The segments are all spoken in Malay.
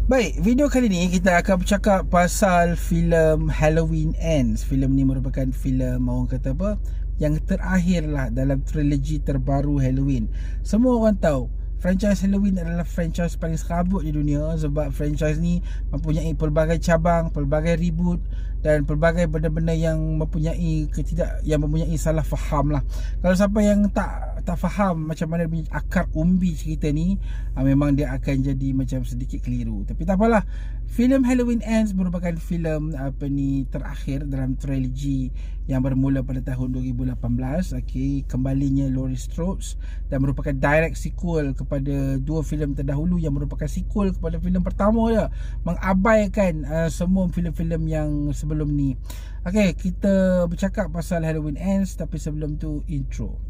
Baik, video kali ni kita akan bercakap pasal filem Halloween Ends. Filem ni merupakan filem, orang kata apa, yang terakhir lah dalam trilogi terbaru Halloween. Semua orang tahu franchise Halloween adalah franchise paling serabut di dunia, sebab franchise ni mempunyai pelbagai cabang, pelbagai reboot dan pelbagai benda-benda yang mempunyai salah faham lah. Kalau siapa yang tak faham macam mana akar umbi cerita ni, memang dia akan jadi macam sedikit keliru. Tapi tak apalah. Filem Halloween Ends merupakan filem terakhir dalam trilogi yang bermula pada tahun 2018. Kembalinya Laurie Strode, dan merupakan direct sequel kepada dua filem terdahulu yang merupakan sequel kepada filem pertama dia, mengabaikan semua filem-filem yang sebelum ni. Kita bercakap pasal Halloween Ends, tapi sebelum tu intro.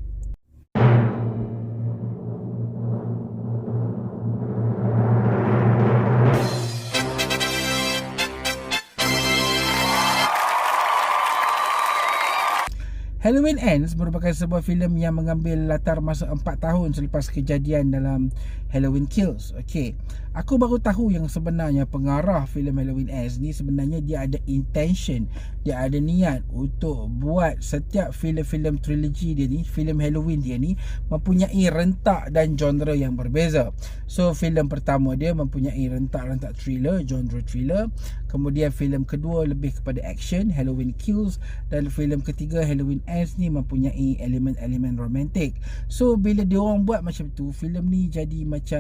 Halloween Ends merupakan sebuah filem yang mengambil latar masa 4 tahun selepas kejadian dalam Halloween Kills. Aku baru tahu yang sebenarnya pengarah filem Halloween Ends ni sebenarnya dia ada intention, dia ada niat untuk buat setiap filem-filem trilogi dia ni, filem Halloween dia ni mempunyai rentak dan genre yang berbeza. So filem pertama dia mempunyai rentak thriller, genre thriller. Kemudian filem kedua lebih kepada action, Halloween Kills, dan filem ketiga Halloween Ends ni mempunyai elemen-elemen romantik. So bila dia orang buat macam tu, filem ni jadi macam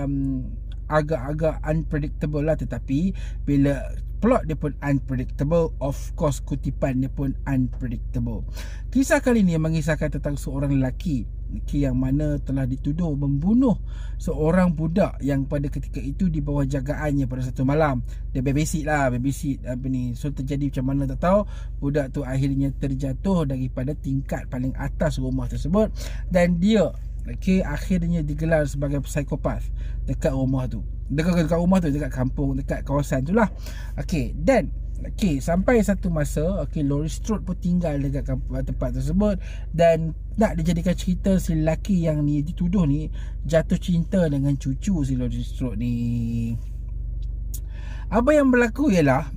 agak-agak unpredictable lah. Tetapi bila plot dia pun unpredictable, of course kutipan dia pun unpredictable. Kisah kali ni mengisahkan tentang seorang lelaki yang mana telah dituduh membunuh seorang budak yang pada ketika itu di bawah jagaannya pada satu malam. Dia babysit So terjadi macam mana tak tahu, budak tu akhirnya terjatuh daripada tingkat paling atas rumah tersebut, dan dia akhirnya digelar sebagai psikopat dekat rumah tu. Dekat kampung, dekat kawasan tu lah. Dan sampai satu masa Laurie Strode pun tinggal dekat tempat tersebut, dan nak dijadikan cerita si lelaki yang ni dituduh ni jatuh cinta dengan cucu si Laurie Strode ni. Apa yang berlaku ialah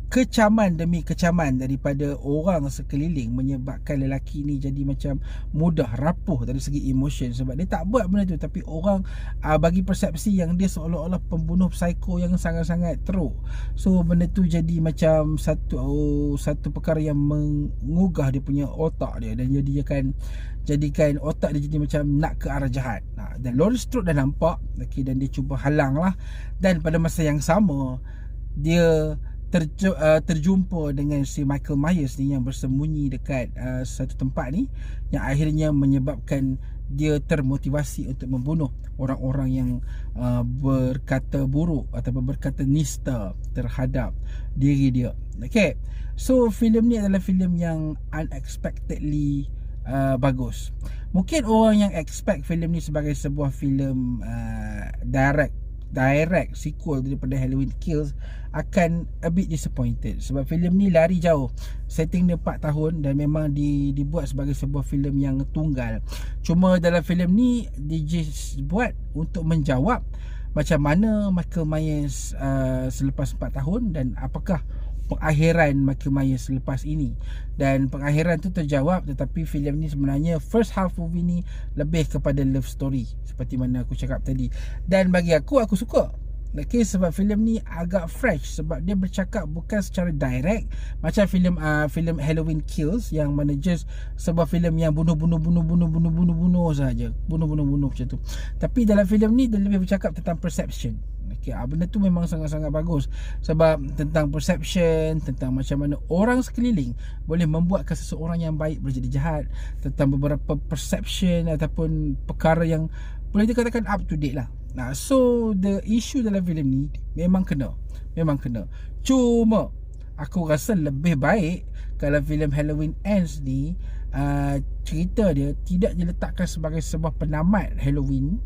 kecaman demi kecaman daripada orang sekeliling menyebabkan lelaki ni jadi macam mudah rapuh dari segi emotion, sebab dia tak buat benda tu, tapi orang bagi persepsi yang dia seolah-olah pembunuh psiko yang sangat-sangat teruk. So benda tu jadi macam satu perkara yang mengugah dia punya otak dia, dan jadikan otak dia jadi macam nak ke arah jahat. Dan Laurie Strode dah nampak, dan dia cuba halang lah. Dan pada masa yang sama dia terjumpa dengan si Michael Myers ni yang bersembunyi dekat satu tempat ni, yang akhirnya menyebabkan dia termotivasi untuk membunuh orang-orang yang berkata buruk ataupun berkata nista terhadap diri dia. So filem ni adalah filem yang unexpectedly bagus. Mungkin orang yang expect filem ni sebagai sebuah filem direct sequel daripada Halloween Kills akan a bit disappointed, sebab filem ni lari jauh. Setting dia 4 tahun dan memang dibuat sebagai sebuah filem yang tunggal. Cuma dalam filem ni dibuat untuk menjawab macam mana Michael Myers selepas 4 tahun, dan apakah pengakhiran Michael Myers selepas ini. Dan pengakhiran tu terjawab, tetapi filem ni sebenarnya first half movie ni lebih kepada love story, seperti mana aku cakap tadi. Dan bagi aku suka. Sebab filem ni agak fresh, sebab dia bercakap bukan secara direct macam filem Halloween Kills, yang mana just sebuah filem yang bunuh saja, bunuh macam tu. Tapi dalam filem ni dia lebih bercakap tentang perception. Benda tu memang sangat-sangat bagus, sebab tentang perception, tentang macam mana orang sekeliling boleh membuatkan seseorang yang baik menjadi jahat, tentang beberapa perception ataupun perkara yang boleh dikatakan up to date lah. So the issue dalam filem ni memang kena. Cuma aku rasa lebih baik kalau filem Halloween Ends ni cerita dia tidak diletakkan sebagai sebuah penamat Halloween,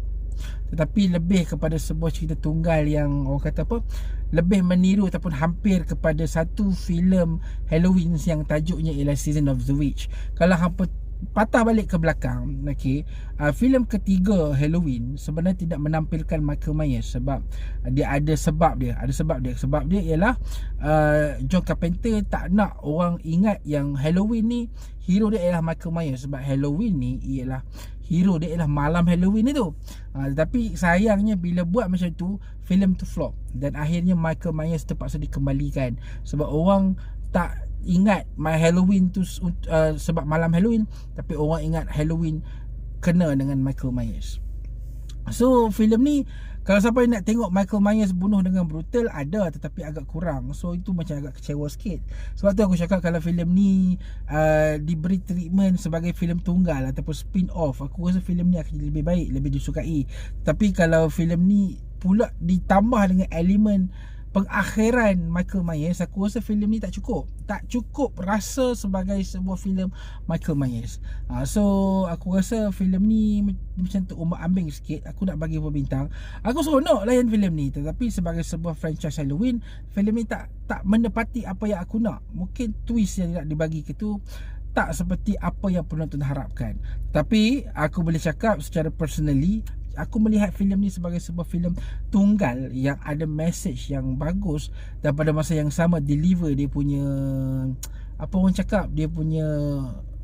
tetapi lebih kepada sebuah cerita tunggal yang orang kata lebih meniru ataupun hampir kepada satu filem Halloween yang tajuknya ialah Season of the Witch. Kalau hampa patah balik ke belakang, okey, filem ketiga Halloween sebenarnya tidak menampilkan Michael Myers sebab dia ada sebab dia. Sebab dia ialah John Carpenter tak nak orang ingat yang Halloween ni hero dia ialah Michael Myers, sebab Halloween ni ialah hero dia ialah malam Halloween itu. Tapi sayangnya bila buat macam tu, filem tu flop dan akhirnya Michael Myers terpaksa dikembalikan sebab orang tak ingat My Halloween tu sebab malam Halloween, tapi orang ingat Halloween kena dengan Michael Myers. So filem ni, kalau siapa yang nak tengok Michael Myers bunuh dengan brutal, ada tetapi agak kurang. So itu macam agak kecewa sikit. Sebab tu aku cakap kalau filem ni diberi treatment sebagai filem tunggal ataupun spin off, aku rasa filem ni akan lebih baik, lebih disukai. Tapi kalau filem ni pula ditambah dengan elemen pengakhiran Michael Myers, aku rasa filem ni tak cukup rasa sebagai sebuah filem Michael Myers. So aku rasa filem ni macam tu umbak ambing sikit. Aku nak bagi berapa bintang. Aku seronok layan filem ni, tetapi sebagai sebuah franchise Halloween, filem ni tak menepati apa yang aku nak. Mungkin twist yang nak dibagi ke tu tak seperti apa yang penonton harapkan. Tapi aku boleh cakap secara personally, aku melihat filem ni sebagai sebuah filem tunggal yang ada message yang bagus dan pada masa yang sama deliver dia punya, apa orang cakap, dia punya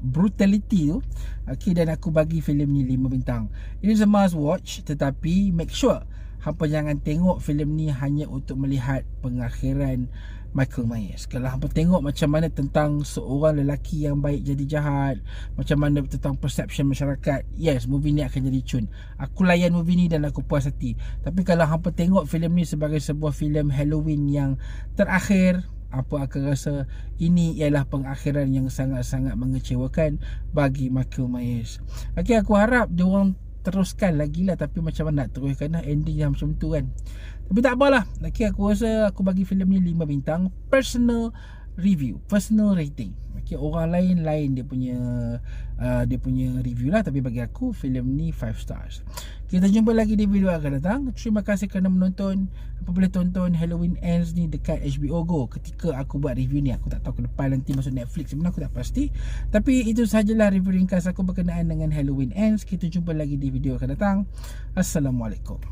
brutality tu. Okay, dan aku bagi filem ni 5 bintang. It is a must watch, tetapi make sure hampa jangan tengok filem ni hanya untuk melihat pengakhiran Michael Myers. Kalau hampa tengok macam mana tentang seorang lelaki yang baik jadi jahat, macam mana tentang perception masyarakat, yes, movie ni akan jadi cun. Aku layan movie ni dan aku puas hati. Tapi kalau hampa tengok filem ni sebagai sebuah filem Halloween yang terakhir, apa akan rasa ini ialah pengakhiran yang sangat-sangat mengecewakan bagi Michael Myers. Okay, aku harap diorang teruskan lagi lah, tapi macam mana nak teruskan lah, ending yang macam tu kan. Tapi tak apalah. Okay, aku rasa aku bagi filem ni 5 bintang. Personal review, personal rating. Okay, orang lain dia punya review lah, tapi bagi aku filem ni 5 stars. Kita jumpa lagi di video akan datang. Terima kasih kerana menonton. Apa boleh tonton Halloween Ends ni dekat HBO Go. Ketika aku buat review ni, aku tak tahu ke depan nanti masuk Netflix, sebenarnya aku tak pasti. Tapi itu sahajalah review ringkas aku berkenaan dengan Halloween Ends. Kita jumpa lagi di video akan datang. Assalamualaikum.